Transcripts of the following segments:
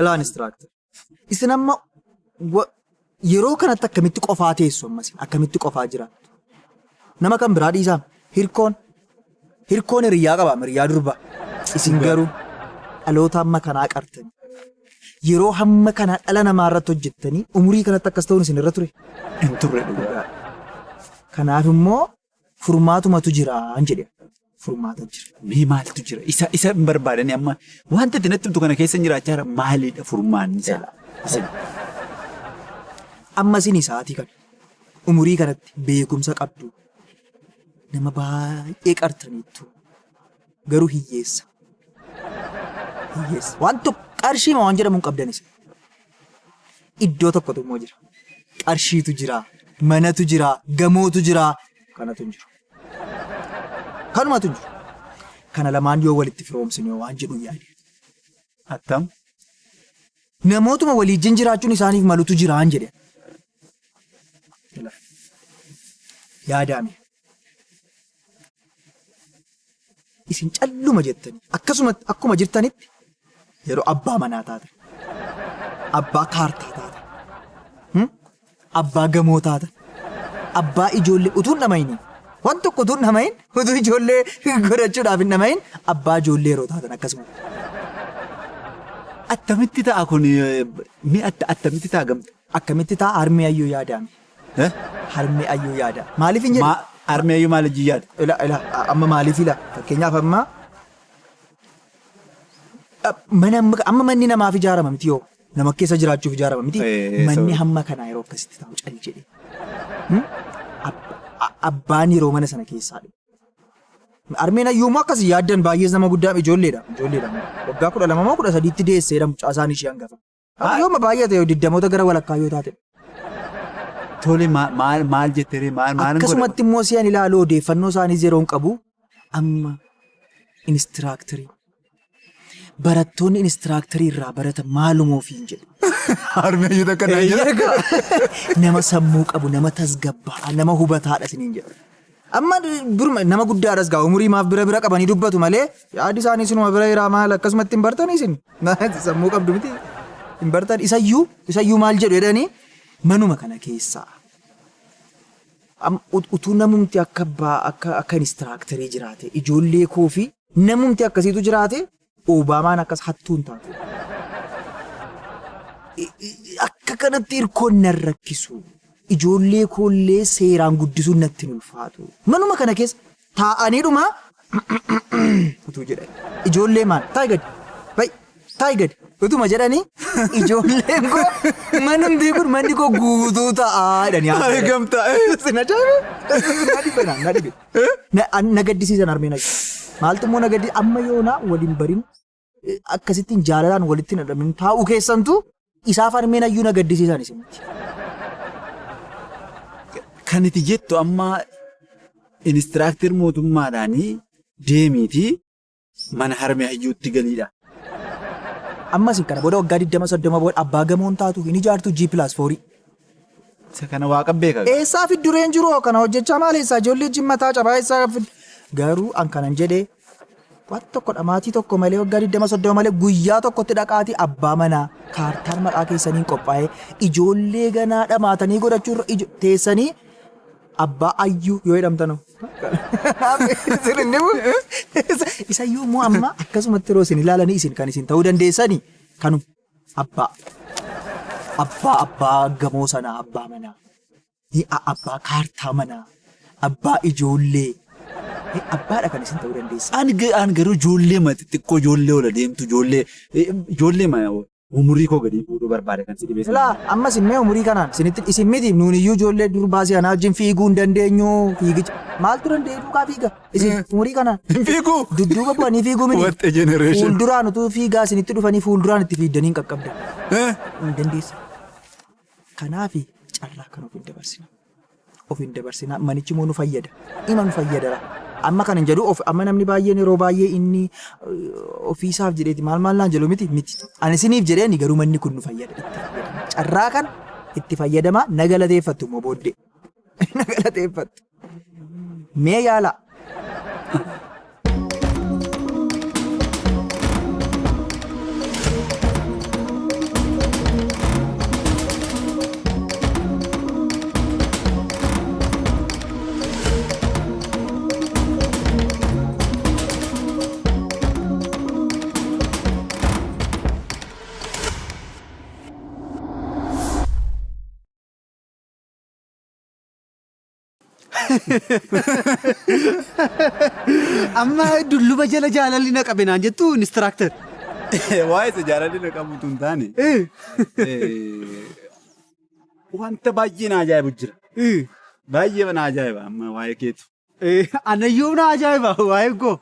Laan istiraaktar. Isin amma yeroo kanatti akkamitti qofaa teessu ammas akkamitti qofaa jiraattu. Nama kan biraa dhiisaam hirkoon hiriyyaa qabaam hiriyyaa durbaa. Isin garuu dhaloota amma kanaa qartanii yeroo hamma kanaa dhala namaa irratti hojjettanii umurii kanatti akkas ta'uun isin irra ture. Hin turre dhugaa. Kanaaf immoo furmaatumatu jira an jedhe. Furmaata jira. Mee maaltu jira? Isa hin barbaadanii amma wanta dinatti himtu kana keessa jiraachaa jira maalidha furmaanni isaa? Amma isin isaatii kan umurii kanatti beekumsa qabdu nama baay'ee qartaniittu garuu hiyyeessa. Waan tokko qarshii waan jedhamu hin qabdanis. Iddoo tokkotu immoo jira. Qarshiitu jira, manatu jira, gamootu jira, kanatu hin jiru. Kanumatu hin jiru. Kana lamaan yoo walitti firoomsine waan jedhu yaade. Attam? Namootuma waliijjiin jiraachuun isaaniif malutu jiraan jedhe. Yaadame. Isin calluma jettanii akkuma jirtanitti yeroo abbaa manaa taatan, abbaa kaartaa taatan, abbaa gamoo taatan, abbaa ijoollee utuu hin dhamayin waan tokko utuu hin dhamayin utuu ijoollee godhachuudhaaf hin dhamayin abbaa ijoollee yeroo taatan akkasuma. Attamitti ta'a kun attamitti ta'a gamta? Akkamitti ta'a harmee ayyuu yaadame. Harmee ayyuu yaada. Maaliif hin jedhu? Harmee ayyuu maal ijji yaada? Amma maaliif ila? Fakkeenyaaf amma manni namaaf ijaarama miti yoo nama keessa jiraachuuf ijaarama miti. Manni hamma kanaa yeroo akkasitti ta'u cal jedhe. Abbaan yeroo mana sana keessaa dhufu. Harmeen ayyuummoo akkasii yaaddan baay'ees nama guddaa ijoolleedha. Waggaa 12 moo 13tti deesseedha mucaasaan ishee hangafa. Yooma baay'ee ta'e 20 gara walakkaa yoo taate. Tole maal jettere maal akkasumatti immoo si'an ilaaluu odeeffannoo isaaniis yeroo hin qabu amma inistiraaktarii barattoonni inistiraaktarii irraa baratan maaluma ofiin jedhu. Harmee ayyuu takka naa jira. Nama sammuu qabu nama tasgabbaa nama hubataadha isiniin jedhu. Amma nama guddaadhas gaa umurii maaf bira qabanii dubbatu malee yaadi isaanii sinuma bira jiraa maal akkasumatti hin bartanii isin sammuu qabdu miti hin bartan isayyuu maal jedhu jedhanii. Manuma kana keessaa utuu namumti akka inistiraaktarii jiraate ijoollee koo fi namumti akkasiitu jiraate Obaamaan akkas hattuun taate. Akka kanatti hirkoon nan rakkisu ijoollee koollee seeraan guddisuun natti hin ulfaatu. Manuma kana keessa taa'aniidhuma utuu jedhan ijoollee maal taayi gadi. Utuma jedhanii ijoolleen koo manumtii kun manni koo guutuu ta'aa jedhanii haasa'e. Argamtaa. Sina jaabe. Na gaddisiisan harmeen ayyuu. Maaltu immoo na gaddisiisan amma yoonaa waliin barin akkasittiin jaalalaan walitti nadhamin taa'uu keessantu isaaf harmeen ayyuu na gaddisiisan isinitti. Kan itti jettu amma inistiraaktar mootummaadhaanii deemiitii mana harmee ayyuutti galiidha. Ammas kana booda waggaa 20-30 booda abbaa gamoon taatu hin ijaartu G+4. Isa kana waaqa beeka. Eessaa fiddureen jiru kana hojjechaa maal eessaa ijoollee jimmataa cabaa eessaa garuu an kanan jedhee waan tokko dhamaatii tokko malee waggaa 20-30 malee guyyaa tokkotti dhaqaatii abbaa manaa kaartaan maqaa keessaniin qophaa'ee ijoollee ganaa dhamaatanii godhachuurra teessanii abbaa ayyuu yoo jedhamtanu. Isayyuu immoo amma akkasumatti yeroo isin ilaalanii isin kan isin ta'uu dandeessanii kanu abbaa gamoo sanaa abbaa manaa abbaa kaartaa manaa abbaa ijoollee abbaadha kan isin ta'uu dandeessa. An garuu ijoollee xixiqqoo ijoollee ola deemtu ijoollee umurii koo gadi fuudhuu barbaada kan si dhibeessu. Ammas immoo umurii kanaan isin miti nuuniyyuu ijoollee durbaasii anaa wajjin fiiguu hin dandeenyu fiigicha maaltu dandeenyu duukaa fiiga isin umurii kanaan. Fiiguu. Dudduuba bu'anii fiiguu miti. What a generation. Fuulduraan utuu fiigaa isinitti dhufanii fuulduraan itti fiiddanii hin qaqqabdan. Hin dandeessa. Kanaaf carraa kan of hin dabarsina. Manichi immoo nu fayyada. Ima nu fayyadara. Amma kan hin jedhu amma namni baay'een yeroo baay'ee inni ofiisaaf jedheeti maal naan jedhu miti. Ani isiniif jedheeni garuu manni kun nu fayyada. Carraa kan itti fayyadama na galateeffattu immoo booddee. Na galateeffattu. Mee yaala. Amma dulluma jala jaalalli na qabe naan jettu inistiraaktar. Waa'ee isa jaalalli na qabutu hin taane. Wanta baay'ee na ajaa'ibu jira. Baay'ee na ajaa'iba amma waa'ee keetu. Anayyuu na ajaa'iba waa'ee koo.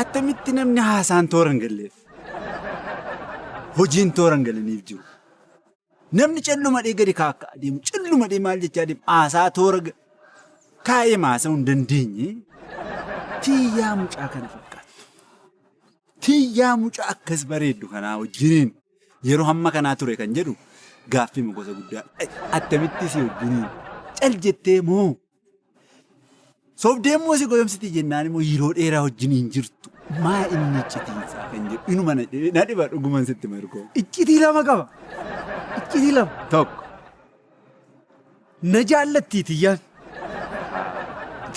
Attamitti namni haasaan toora hin galleef. Hojiin toora hin galaniif jiru. Namni callumadhee gadi kaakka adeemu callumadhee maal jechaa adeemu haasaa toora kaa'ee maasa'uu hin dandeenye tiyyaa mucaa kana fakkaatu. Tiyyaa mucaa akkas bareeddu kanaa wajjiniin yeroo hamma kanaa ture kan jedhu gaaffii gosa guddaa. Attamitti si wajjiniin cal jettee moo soofdee moo si goyomsitii jennaan immoo yeroo dheeraa wajjiniin jirtu maa inni iccitiinsaa kan jedhu inuma na dhiba dhuguman sitti margoo. Iccitii lama qaba. Iccitii lama. Tokko. Na jaallattii tiyyaan.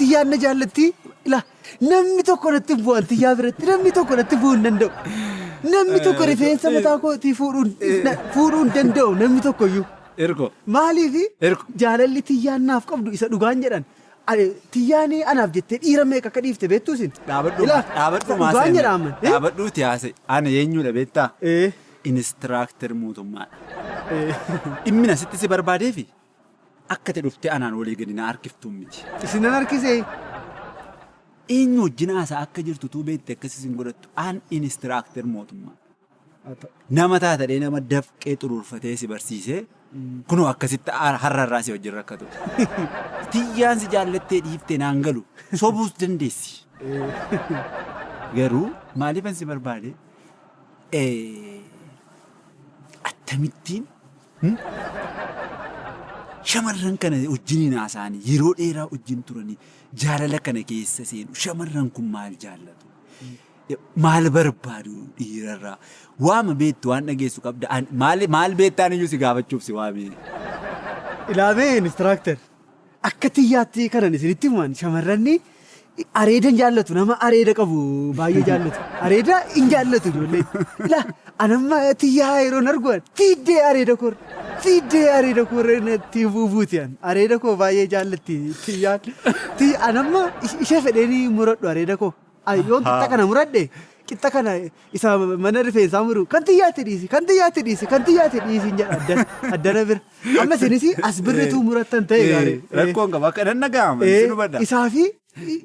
Tiyyaan na jaallattii. Namni tokko natti bu'an tiyyaa biratti namni tokko natti bu'uu hin danda'u. Namni tokko rifeensa mataa kootii fuudhuu hin danda'u namni tokkoyyuu. Ergo. Maaliifi jaalalli tiyyaan naaf qabdu isa dhugaan jedhan. Tiyyaan anaaf jettee dhiira meeqa akka dhiifte beektuu isin? Dhaabadhu maasee. Dhaabadhuuti haasee. Ana eenyudha beektaa? Inistiraaktar mootummaadha. Dhimmina sitti si barbaadeefi akka ta'e dhuftee anaan walii gadi na harkiftuun miti. Isin nan harkisee? Eenyu wajjin haasaa akka jirtu tuu beekte akkasii hin godhattu an inistiraaktar mootummaa. Nama taatadhee nama dafqee xuruurfatee si barsiisee kunoo akkasitti har'arraa si wajjin rakkatu. Tiyyaan si jaallattee dhiiftee naan galu sobuus dandeessi. Garuu maaliifan si barbaade? Akkamittiin shamarran kana wajjiniin haasa'anii yeroo dheeraa wajjin turanii jaalala kana keessa seenu shamarran kun maal jaallatu? Maal barbaadu dhiirarraa? Waama beektu waan dhageessu qabda. Maal beektaan iyyuu si gaafachuuf si waamee? Ilaamee inistiraaktar akka tiyyaatti kanan isinitti himan shamarranni areedan jaallatu nama areeda qabu baay'ee jaallatu. Areeda hin jaallatu ijoolleen. Anamma tiyyaa yeroon arguan fiiddee areeda koo natti buubuutiyan areeda koo baay'ee jaallatti tiyyaan. Anamma ishee fedheenii muradhu areeda koo. Yoon qixxa kana muradhe qixxa kana isa mana rifeensaa muru kan xiyyaatti dhiisi hin jedha addana bira. Amma isinis as birrituu murattan ta'e gaarii. Rakkoon qaba akka dhanna gaama sinu badda. Isaa fi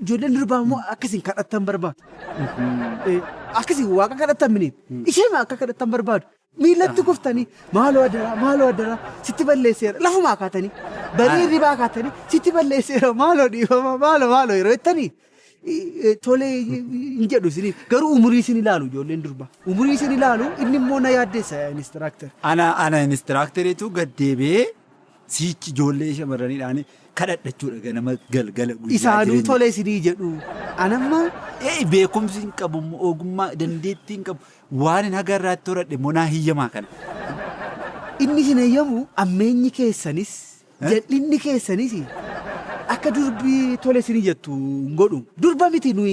ijoolleen durbaa immoo akkasiin kadhattan barbaadu. Akkasiin waaqa kadhattan miniin ishee akka kadhattan barbaadu. Miilatti kuftanii maaloo addaraa sitti balleesseera lafuma kaatanii barii ribaa kaatanii sitti balleesseera maaloo dhiifama maaloo yeroo jettanii. Tolee hin jedhu isiniif garuu umurii isin ilaalu ijoolleen durbaa umurii isin ilaalu inni immoo na yaaddeessa inistiraaktar. Ana inistiraaktareetu gaddeebee siichi ijoollee shamarraniidhaan kadhadhachuudha ganama galgala guyyaa isaanuu tolee isinii jedhu anamma. Beekumsi hin qabu ogummaa dandeettii hin qabu waan hin agarraatti horadhe monaa hiyyamaa kana. Inni isin hiyyamu ammeenyi keessanis jal'inni keessanis. Akka durbii tole isinii jettu godhu durba miti nuyi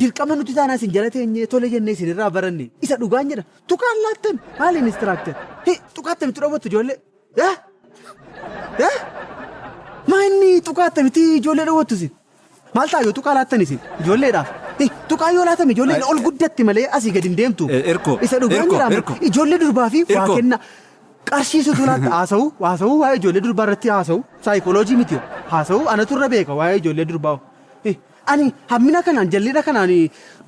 dirqama nuti taanaa isin jala teenye tole jennee isinirraa baranne isa dhugaan jedha tuqaan laattan maali inistiraaktar tuqaattamitti dhoowwattu ijoollee maa inni tuqaattamitti ijoollee dhoowwattu isin maal ta'a yoo tuqaa laattan isin ijoolleedhaaf tuqaa yoo laatame ijoolleen ol guddatti malee asii gadi hin deemtu isa dhugaan jedhama ijoollee durbaa fi waa kenna. Qarshiisutu laata haasa'u waa'ee ijoollee durbaa irratti haasa'u saayikooloojii miti haasa'u anatu irra beeka waa'ee ijoollee durbaa. Ani hammina kanaan jallina kanaan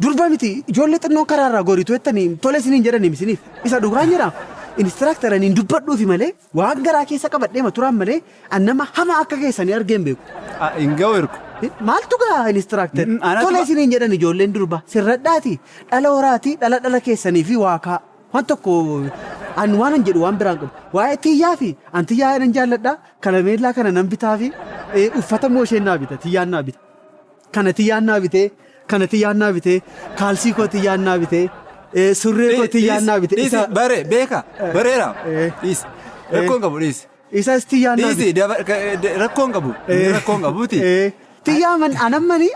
durba miti ijoollee xinnoo karaarraa goriitu jettanii tole isiniin jedhanii misiniif isa dhugaan jedhama. Inistiraaktaraniin dubbadhuufi malee waan garaa keessa qabadhee maturaan malee annama hama akka keessanii argeen beeku. Hin ga'u ergu. Maaltu gaa inistiraaktar tole isiniin jedhan ijoolleen durbaa sirradhaati dhala horaati dhala keessanii fi waakaa waan tokko. An waan jedhu waan biraan qabu waa'ee tiyyaa fi an tiyyaa nan jaalladha kana meellaa kana nan bitaa fi uffata moo isheen naa bita tiyyaan naa bita kana tiyyaan naa bitee kaalsii koo tiyyaan naa bitee surree koo tiyyaan naa bitee. Bare beeka bareera rakkoon qabu dhiisi. Isas tiyyaan naa bita rakkoon qabuuti. Tiyyaa man anammanii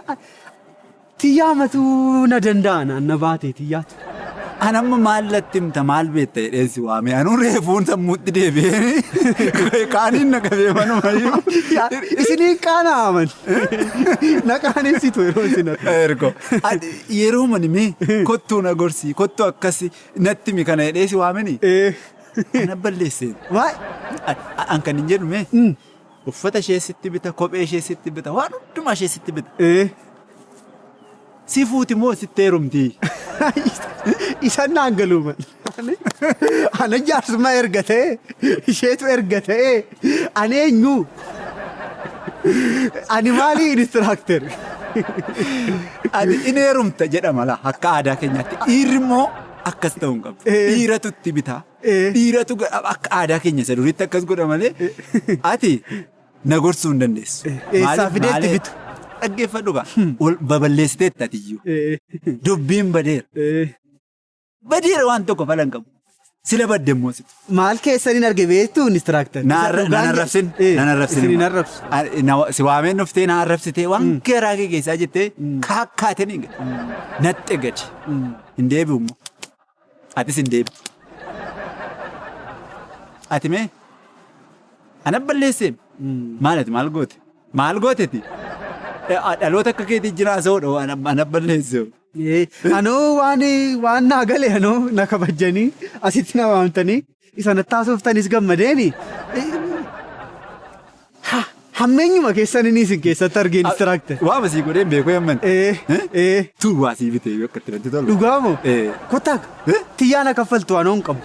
tiyyaa matuu na danda'an anna baatee tiyyaatu. Anamma maallatti himta maal beekta jedheessi waame anuu reefuun sammuutti deebi'ee kaaniin na qabee manumayyuu. Isinii qaana'aman. Na qaaneessitu yeroo isin ergo yeroo manimee kottuu na gorsii kottuu akkasi natti mi kana jedheessi waameni. Ana balleesseen. An kan hin jedhume uffata ishee sitti bita kophee ishee sitti bita waan hundumaa ishee sitti bita. Si fuuti moo sitti heerumti. Isaan naan galuuman. Ana jaarsummaa erga ta'e isheetu erga ta'e ani eenyu. Ani maali inistiraakter. Ani in heerumta jedhama laa akka aadaa keenyaatti dhiirri immoo akkas ta'uu hin qabu. Dhiiratu itti bitaa. Dhiiratu akka aadaa keenya isa duriitti akkas godha malee ati na gorsuu hin dandeessu. Eessaa fideetti bitu. Dhaggeeffadhu gaa baballeessiteetti atiyyuu. Dubbiin badeera. Badeera waan tokko falan qabu. Sila badde immoo situ. Maal keessaniin arge beektu inistiraakter. Naan arrabsin. Isiniin arrabsu. Si waameen dhuftee naan arrabsitee waan garaa kee keessaa jettee kaakkaatanii naxxe gadi. Hin deebi'u immoo. Atis hin deebi'u. Ati mee? Ana balleessee maalati maal goote? Maal gooteeti? Dhaloota akka keetii jiraasa'uudha ana balleessee. Anoo waan naa galee anoo na kabajanii asitti na waamtanii isa natti haasoftanis gammadeeni. Hammeenyuma keessaniin isin keessatti argee inistiraakter. Waama sii godheen beekuu yamman. Tuu waa sii bitee akka itti natti tolu. Dhugaamoo? Kottaak xiyyaa na kaffaltu anoo hin qabu.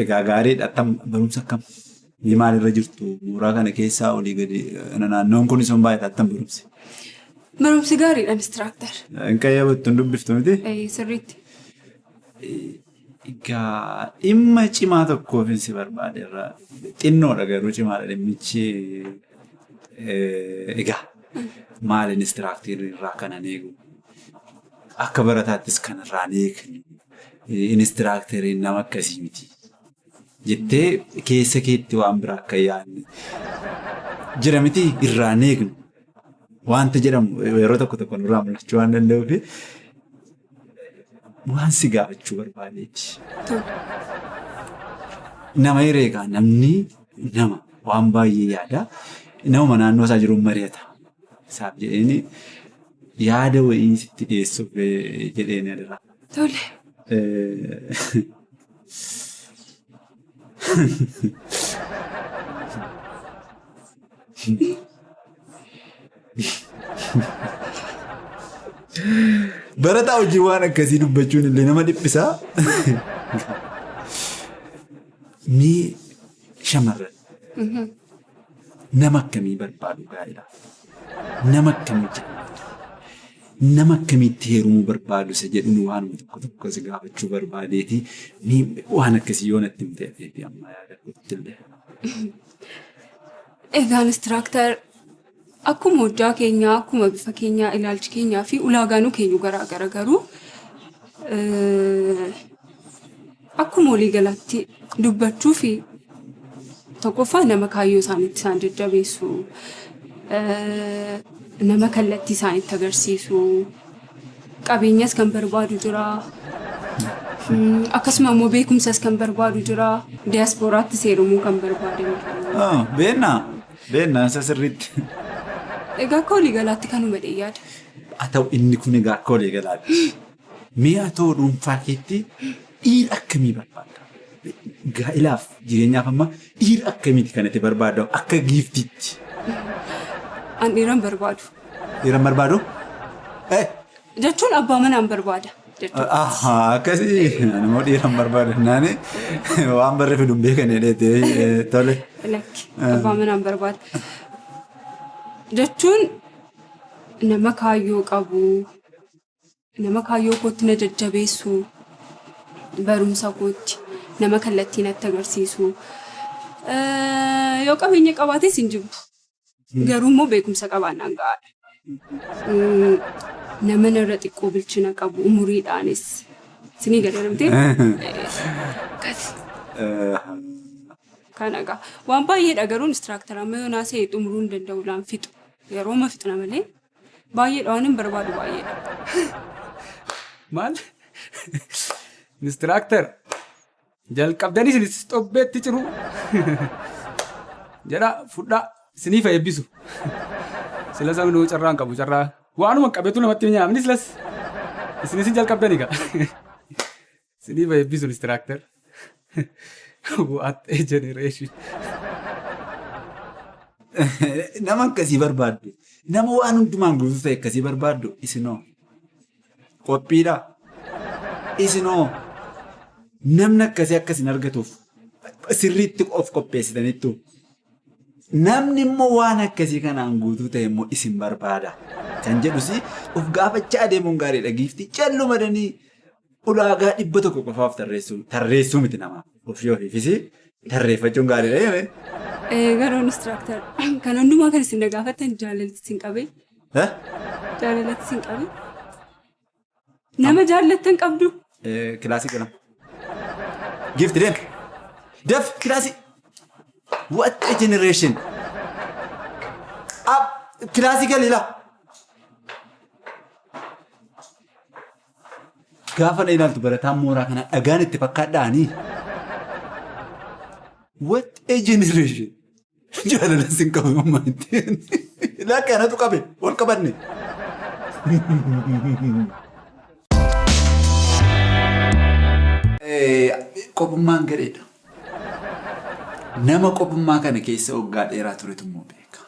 Egaa gaariidha attam barumsa akkam maalirra jirtu mooraa kana keessaa olii gadi naannoon kun sun baay'ee attam barumsi. Barumsi gaariidha inistiraakter. Hin qayyabattu hin dubbiftu miti? Sirriitti. Egaa dhimma cimaa tokkoof si barbaadeerra xinnoodha garuu cimaadha dhimmichi. Egaa maal inistiraakterii irraa kanan eegu akka barataattis kanarraan eegni. Inistiraakteriin nama akkasii miti jettee keessa keetti waan biraa akka yaadne jira miti irraan eegnu wanta jedhamu yeroo tokko nurraa mul'achuu waan danda'uuf waan si gaafachuu barbaadeeti. Nama hireegaa namni nama waan baay'ee yaada nama naannoo isaa jiruun mari'ata isaaf jedheeni yaada wayii sitti dhiyeessuuf jedheeni adira. Tole. Barataa hojii waan akkasii dubbachuun illee nama dhiphisaa. Mee shamarran nama akkamii barbaadu gaa'ela? Nama akkamii jaallattu? Nama akkamitti heerumuu barbaadu isa jedhu waan tokko si gaafachuu barbaadeeti waan akkasii yoo natti hin ta'eefi amma yaadachuutti illee. Egaa inistiraakter akkuma hojjaa keenyaa akkuma bifa keenyaa ilaalchi keenyaa fi ulaagaanuu keenyu garaagara garuu akkuma waliigalaatti dubbachuu fi tokkoffaa nama kaayyoo isaaniitti isaan jajjabeessu. Nama kallattii isaaniitti agarsiisu qabeenyas kan barbaadu jira akkasuma immoo beekumsas kan barbaadu jira diyaaspooraatti seerumuu kan barbaadan jira. Beennaa isa sirriitti. Egaa akka waliigalaatti kanuma yaada. Haa ta'u inni kun egaa akka waliigalaatti mi'a ta'uu dhuunfaa keetti dhiira akkamii barbaadda? Gaa'ilaaf jireenyaaf amma dhiira akkamiiti kan itti barbaadamu akka giiftiitti? An dhiiran barbaadu. Dhiiran barbaadu? Jechuun abbaa manaan barbaada. Akkasii namoo dhiiran barbaadu. Naani waan barreeffe dubbee kan hidheete tole. Lakki abbaa manaan barbaada. Jechuun nama kaayyoo qabu, nama kaayyoo kootti na jajjabeessu, barumsa kootti nama kallattii natti agarsiisu. Yoo qabeenya qabaates hin jibbu. Garuu immoo beekumsa qabaannaan gahaadha. Nama narra xiqqoo bilchina qabu umuriidhaanis sinii gadalamtee. Kan egaa waan baay'eedha garuu inistiraaktaraa amma yoonaa see xumuruu hin danda'u laan fixu yeroo ma fixna malee baay'eedha waan hin barbaadu baay'eedha. Maal? Inistiraaktar jalqabdanii isinis xobbeetti ciru. Jedha fudhaa isiniif eebbisu. Sila sabni carraan qabu carraa waanuma qabeetu namatti nyaamni silas isinis jalqabdanii gaa. Isiniif eebbisu inistiraaktar. What a generation. Nama akkasii barbaaddu. Nama waan hundumaan guutuu ta'e akkasii barbaaddu isinoo. Qophiidha. Isinoo. Namni akkasii argatuuf sirriitti of qopheessitaniittu. Namni immoo waan akkasii kanaan guutuu ta'e immoo isin barbaada. Kan jedhus of gaafachaa adeemuun gaariidha. Giiftii callumadanii ulaagaa 100 qofaaf tarreessuu miti namaaf. Ofii ofiifis tarreeffachuun gaariidha. Garuu inistiraaktar kan hundumaa kan isin gaafatan jaalalatti isin qabee. Jaalalatti isin qabee. Nama jaallattan qabdu. Kilaasii galam. Gift deem. Daf kilaasii. What a generation. Kilaasii galila. Gaafa na ilaaltu barataan mooraa kana dhagaan itti fakkaadhaanii. What a generation. Jaalala sin qabu mammaanteen. Laakka anatu qabe wal qabanne. Qophummaan gadheedha. Nama qophummaa kana keessa waggaa dheeraa turetu immoo beeka.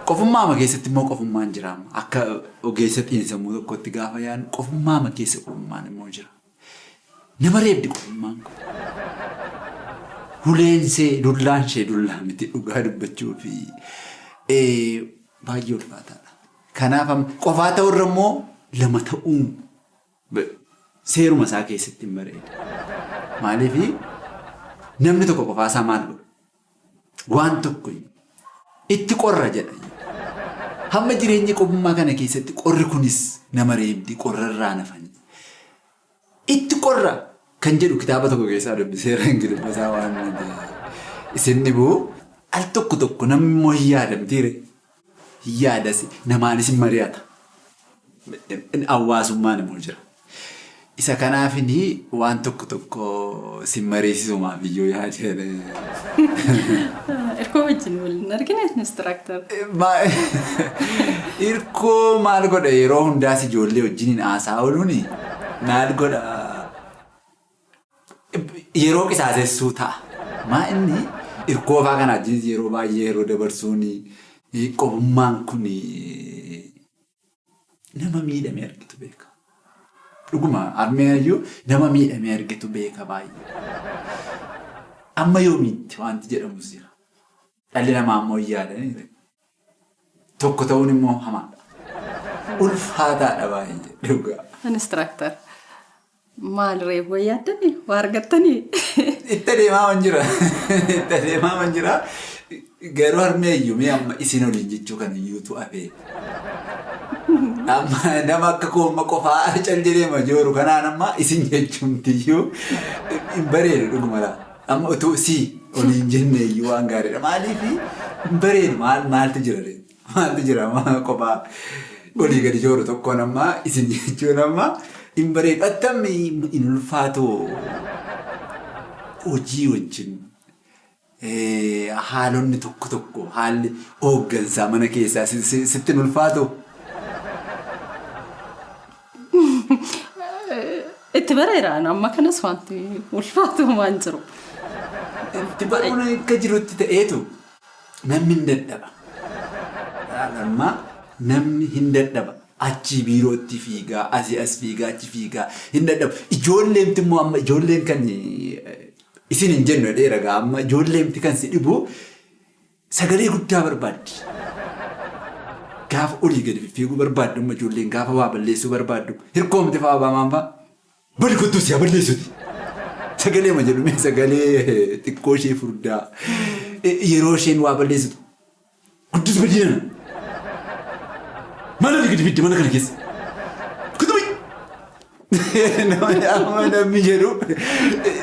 Qofummaama keessatti immoo qofummaan jira. Akka ogeessa xiinsammuu tokkotti gaafa yaadnu qofummaama keessa qofummaan immoo jira. Nama reebdi qofummaan kun. Huleensee dullaansee dullaa miti dhugaa dubbachuu fi baay'ee ulfaataadha. Kanaaf qofaa ta'urra immoo lama ta'uun seeruma isaa keessatti hin bareeda. Maaliif namni tokko qofaasaa maal godhu? Waan tokko itti qorra jedha. Hamma jireenya qofummaa kana keessatti qorri kunis nama reebdi qorrarraa nafani. Itti qorra kan jedhu kitaaba tokko keessaa dubbiseera Ingiliffasaa waan isin dhibuu al tokko namni immoo hin yaadamtiire. Hin yaadasi namaanis hin mari'ata. Hawaasummaan immoo jira. Isa kanaafini waan tokko sin mariisisumaaf iyyuu yaadee. Irkoo wajjin waliin argina inistiraaktar. Irkoo maal godha yeroo hundaas ijoollee wajjin haasaa ooluuni maal godha yeroo qisaasessuu ta'a. Maa inni irkoo fa'aa kana wajjin yeroo baay'ee yeroo dabarsuun qofummaan kun nama miidhamee argitu beeka. Dhuguma armeeyyuu nama miidhamee argitu beeka baay'ee. Amma yoomiitti wanti jedhamus jira. Dhalli namaa immoo yaadanii tokko ta'uun immoo hamaadha. Ulfaataadha baay'ee dhugaa. Inistiraaktar maal reefu yaaddanii waa argattanii? Itti adeemaa jira. Garuu armeeyyuu mee amma isin oliin jechuu kan iyyuutu hafee. Amma nama akka koomma qofaa cal jedheema jooru kanaan amma isin jechuumtiyyuu hin bareedu dhuguma laa. Amma utuu oliin jenneeyyuu waan gaariidha. Maaliif hin bareedu maaltu jira ree? Maaltu jira qofaa olii gadi jooru tokkoon amma isin jechuun amma hin bareedu. Attammi hin ulfaatu hojii wajjin. Haalonni tokko haalli hooggansaa mana keessaa sitti hin ulfaatu. Itti bareeraan amma kanas wanti ulfaatu waan jiru. Itti baruun akka jirutti ta'eetu namni hin dadhaba. Amma namni hin dadhaba. Achi biirootti fiigaa, asii as fiigaa, achi fiigaa hin dadhaba. Ijoolleemti immoo amma ijoolleen kan isin hin jennu dheeraa amma ijoolleemti kan si dhibu sagalee guddaa barbaaddi. Gaafa olii gadi fiiguu barbaaddu amma ijoolleen gaafa waa balleessuu barbaaddu hirkoomti fa'aa baamaan fa'aa bali kottuu si haa balleessuti. Sagalee ma jedhume sagalee xiqqoo ishee furdaa yeroo isheen waa balleessitu guddis badina. Maal gadi fidde mana kana keessa? Kutubi! Namni jedhu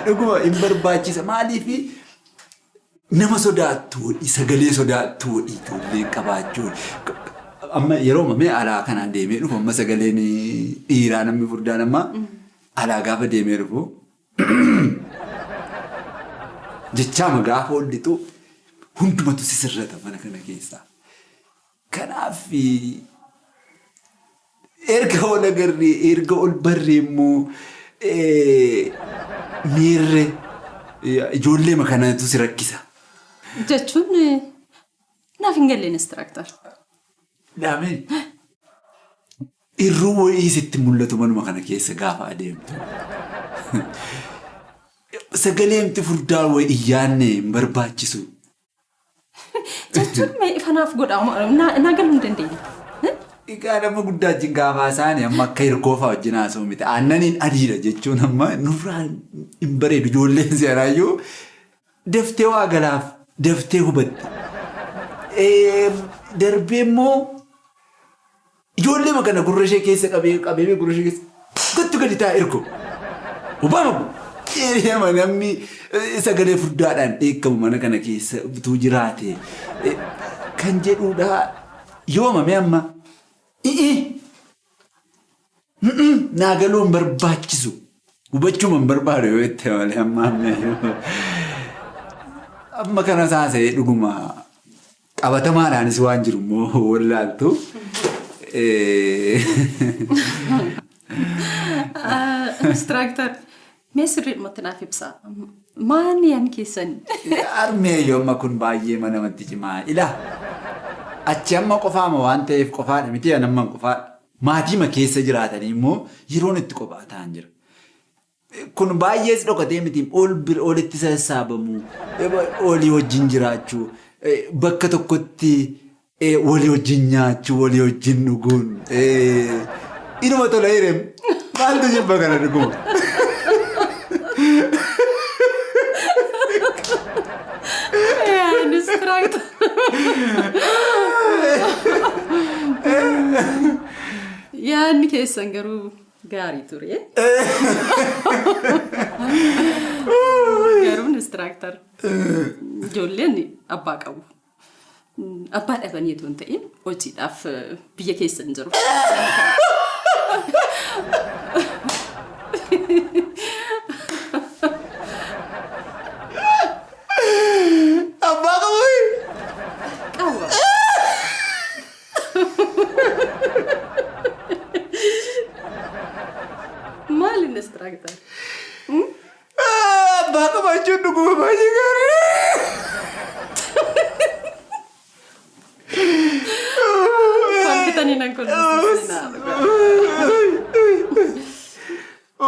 dhuguma hin barbaachisa maaliif nama sodaattu sagalee sodaattu ijoollee qabaachuun amma yeroo mamee alaa kanaan deemee dhufu amma sagaleen dhiiraa namni furdaan amma alaa gaafa deemee dhufu jechaama gaafa oldhitu hundumatu sisirrata mana kana keessaa. Kanaaf erga ol agarree erga ol barree immoo miirre ijoollee makanatu si rakkisa. Jechuun naaf hin galleen instructor. Daameen irruu wayii sitti mul'atu manuma kana keessa gaafa adeemtu. Sagaleemti furdaa wayii iyyaanne hin barbaachisu. Jechuun mee ifanaaf godhamu naa galuu hin dandeenye. Egaa nama guddaa wajjin gaafa isaanii amma akka hirkoofaa wajjin haasa'u miti. Aannaniin adiidha jechuun amma nurraa hin bareedu ijoolleen seeraayyuu daftee waa galaaf daftee hubatti. Darbee immoo ijoollee makana gurra ishee keessa qabee gurra ishee keessa gottu gadi ta'a hirko. Hubamu namni sagalee furdaadhaan dheekkamu mana kana keessa utuu jiraate kan jedhuudha yoomame amma. Naagaluu hin barbaachisu hubachuu hin barbaadu yoo itti malee amma kana saasa'ee dhuguma qabatamaadhaanis waan jiru immoo wallaaltu. Instructor mee sirriidhumatti naaf ibsaa maanni yaani keessanii? Armee yoo amma kun baay'ee namatti cimaa ilaa. Achi amma qofaama waan ta'eef qofaadha miti anamma qofaadha. Maatiima keessa jiraatanii immoo yeroon itti qophaa ta'an jira. Kun baay'ees dhokatee miti olitti sassaabamu olii wajjin jiraachuu bakka tokkotti walii wajjin nyaachuu walii wajjin dhuguun inuma tola hireem maaltu jibba kana dhuguma. Instructor. Yaanni keessan garuu gaarii ture. Garuu instructor ijoolleen abbaa qabu. Abbaa dhabanii otoo hin ta'in hojiidhaaf biyya keessa hin jiru. Abbaa qabu. Qabu. Maal instructor? Abbaa qabaachuun dhuguma baay'ee gaarii. Fakkitanii nan kunuunsinaa.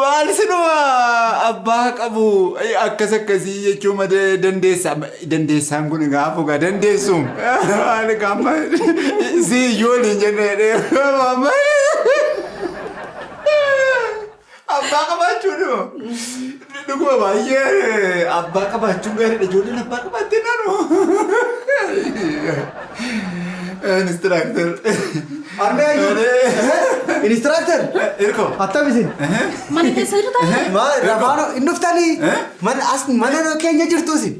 Waan sinuma abbaa qabu akkas akkasii jechuun dandeessaan kun gaafa gaa dandeessuun waan qaama si ijoolleen jennee abbaa qabaachuun dhuguma baay'ee abbaa qabaachuun gaariidha ijoolleen abbaa qabaattee naannoo. Instructor. Instructor. Irko. Attamisin. Mana keessa jirta? Rafaano innuftanii mana keenya jirtuusin.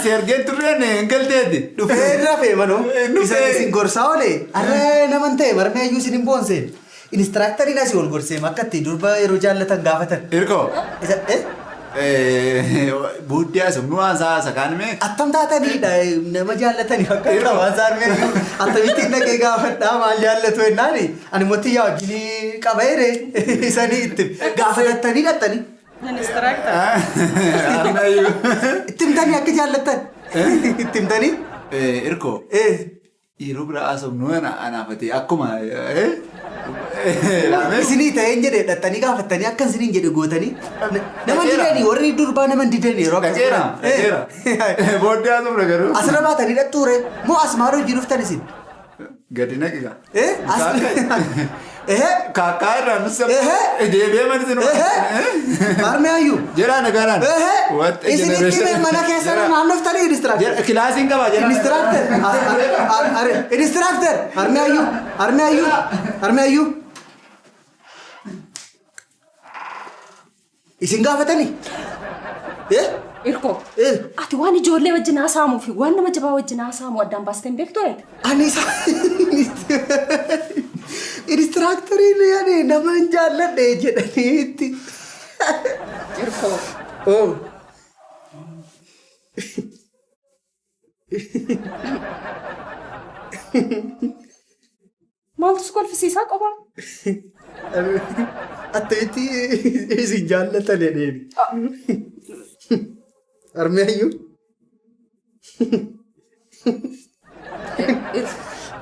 Si argeen turreen hin galteetti. Dhufee rafee manoo. Isin gorsaa oolee. Arree naman ta'e marmee iyyuu isin hin boonseen. Instructoriin asii ol gorsee makkatti durba yeroo jaallatan gaafatan. Irko. Buddee asumnu haasaa sakaanime. Attam taataniidha nama jaallatanii fakkaata haasaan mee attamitti dhaqee gaafadhaa maal jaallatu jennaani ani mootii yaa wajjin qabeere isanii itti gaafatatanii dhattanii. Instructor. Itti himtanii akka jaallattan itti himtanii. Irko. Yeroo biraa asumnu anaafatee akkuma. Isinii ta'een jedhee dhattanii gaafattanii akka isiniin jedhe gootanii nama didanii warri durbaa nama didanii yeroo Qajeera. Booddee asumna garuu. Asirra baatanii dhattuure moo asmaaroo wajjin dhuftan isin? Gadi naqiga. Kaakkaa irraa nusa. Deebi'ee mani sinu. Maarmee ayyuu. Jedhaa nagaadhaan. Isinitti mana keessa naannoftanii Instructor. Kilaasiin qabaa jedhaa. Instructor. Armee ayyuu. Isin gaafatanii? Irko. Ati waan ijoollee wajjin haasa'amuu fi waan nama jabaa wajjin haasa'amu addaan baastee hin beektu ati? Ani isa inistiraaktarii yaani nama hin jaalladhe jedhaniitti. Irko. Maaltu si kolfisiisaa qaba? Atteetti isin jaallatanii deemi. Armeeyyuu.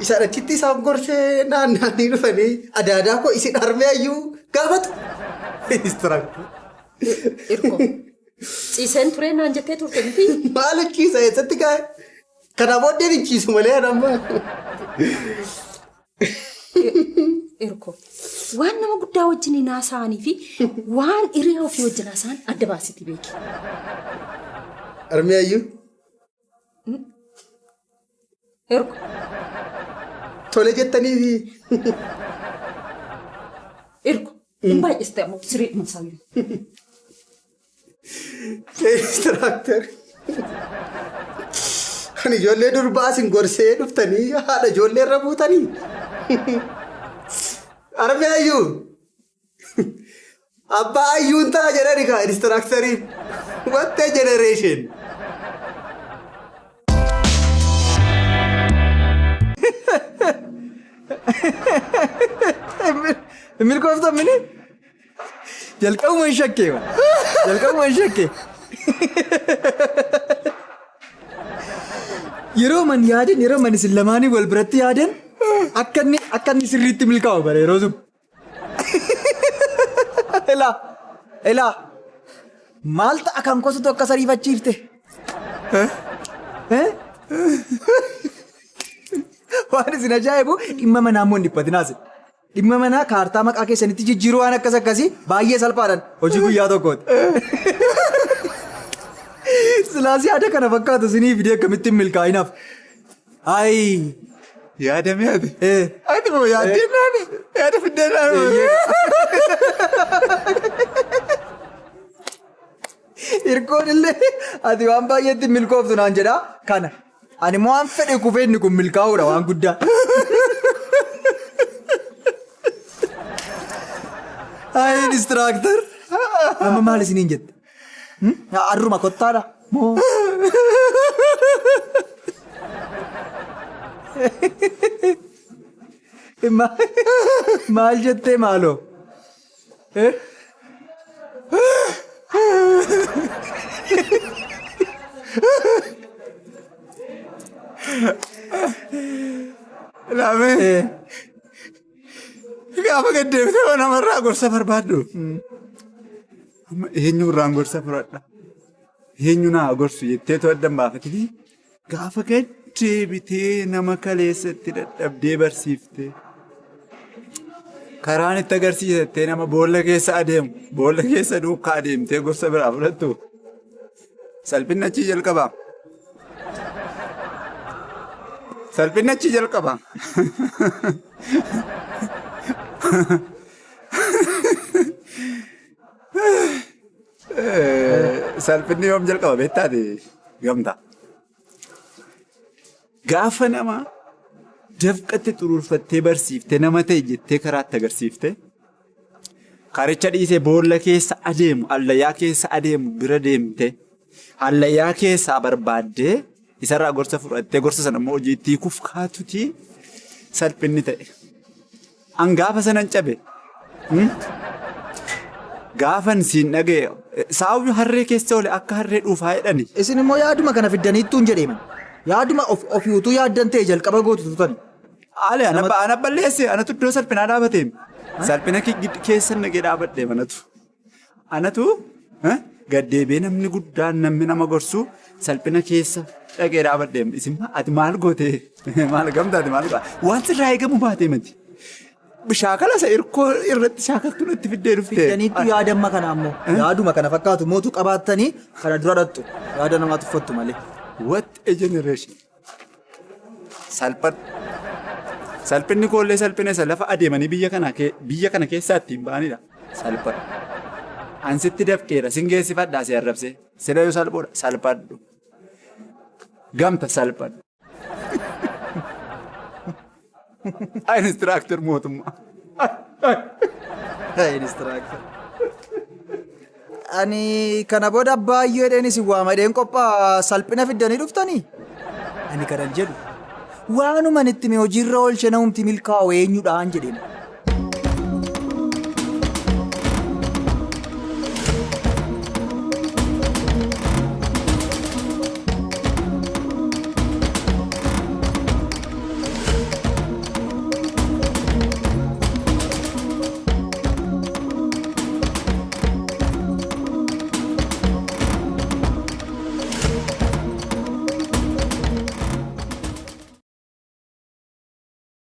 Isaan achitti isaan gorsee naanna'anii dhufanii adaadaa koo isin armeeyyuu gaafatu. Inistiraaktarii. Irko. Ciiseen turee naan jettee turte miti? Maal ciisa eessatti kaa'e? Kana booddee hin ciisu malee anamma. Irko. Waan nama guddaa wajjin hin haasa'anii fi waan hiriyaa ofii wajjin haasa'an adda baasiti beeki. Armeeyyuu. Irko. Tole jettanii fi. Irko. Hin baay'iste ammoo siree masaayyuu. Inistiraaktarii. Kan ijoollee durbaa isin gorsee dhuftanii haadha ijoollee irra buutanii. Armeeyyuu. Abbaa ayyuun ta'a jedhani kaa inistiraaktarii. What a generation. Milkooftan mini? Jalqabuma hin shakkee. Jalqabuma hin shakkee. Yeroo man yaadan yeroo man isin lamaanii wal biratti yaadan akka inni sirriitti milkaa'u bara yeroo sun. Elaa maal ta'a kan kosatu akka sariifachiifte? Waan isin ajaa'ibu dhimma manaa immoo hin dhiphatinaas. Dhimma manaa kaartaa maqaa keessanitti jijjiiruu waan akkasii baay'ee salphaadhaan hojii guyyaa tokkooti. Silaasii yaada kana fakkaatu isinii fidee akkamittiin milkaa'inaaf. Yaadame ati? Ati moo yaaddeen naani? Yaada fiddeen naani? Irkoon illee ati waan baay'eetti milkooftu naan jedhaa kana. Ani immoo waan fedhe kufee inni kun milkaa'uudha waan guddaa. Inistiraaktar. Amma maal isiniin jette? Arruma kottaadha. Maal jettee maaloo? Laamee. Gaafa gaddeebitee waan namarraa gorsa barbaaddu. Eenyurraan gorsa fudhadha. Eenyu naa gorsu jetteetu addan baafatanii gaafa gaddeebitee nama kaleessatti dadhabdee barsiiftee karaan itti agarsiisattee nama boolla keessa adeemu boolla keessa duukaa adeemtee gorsa biraa fudhattu salphinni achii jalqabaa. Salphinni achii jalqabaa. Salphinni yoom jalqaba beektaati gamtaa. Gaafa nama dafqatti xuruurfattee barsiiftee nama ta'e jettee karaatti agarsiiftee karicha dhiisee boolla keessa adeemu hallayyaa keessa adeemu bira deemtee hallayyaa keessaa barbaaddee isarraa gorsa fudhattee gorsa sana immoo hojiitti hiikuuf kaatutii salphinni ta'e. An gaafa sanan cabe. Gaafan siin dhaga'e saawwi harree keessa oole akka harree dhuufaa jedhani. Isin immoo yaaduma kana fiddaniittuu hin jedheeman. Yaaduma ofii utuu yaaddan ta'e jalqaba gootu tutani. Aale ana balleesse anatu iddoo salphinaa dhaabateem. Salphina keessa nagee dhaabadhee manatu. Anatu gaddeebee namni guddaan namni nama gorsu salphina keessa dhagee dhaabadheem. Isin ati maal gootee maal gamtaati maal gootee waan sirraa eegamu baatee mati. Shaakala isa irkoo irratti shaakaltuu itti fiddee dhuftee. Fiddaniittu yaadamma kana ammoo yaaduma kana fakkaatu mootu qabaattanii kana dura dhattu yaada namaa tuffattu malee. What a generation. Salphinni koollee salphina isa lafa adeemanii biyya kana keessaa ittiin ba'anidha. Salphan. Ansitti dafqeera singeessifadhaa si arrabsee sila yoo salphoodha salphadhu gamta salphadhu. Instructor mootummaa. Instructor. Ani kana booda baay'ee dheenis waamadeen qophaa salphina fiddanii dhuftanii? Ani kanan jedhu waanuma itti mee hojiirra oolche namumti milkaa'u eenyudhaan jedheen.